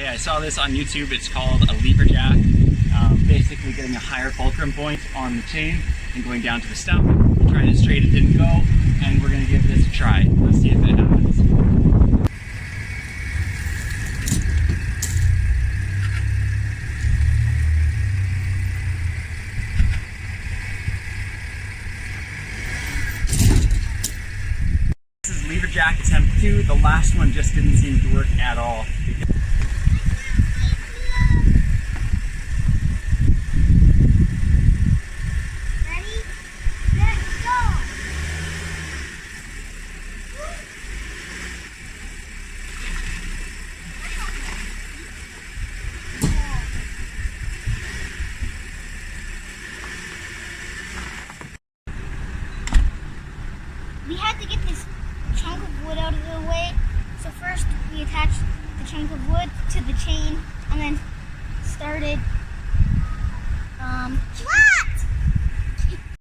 Okay, I saw this on YouTube. It's called a lever jack. Basically getting a higher fulcrum point on the chain and going down to the stump. We tried it straight, it didn't go, and we're going to give this a try. Let's see if it happens. This is lever jack attempt 2. The last one just didn't seem to work at all. We had to get this chunk of wood out of the way. So first we attached the chunk of wood to the chain and then started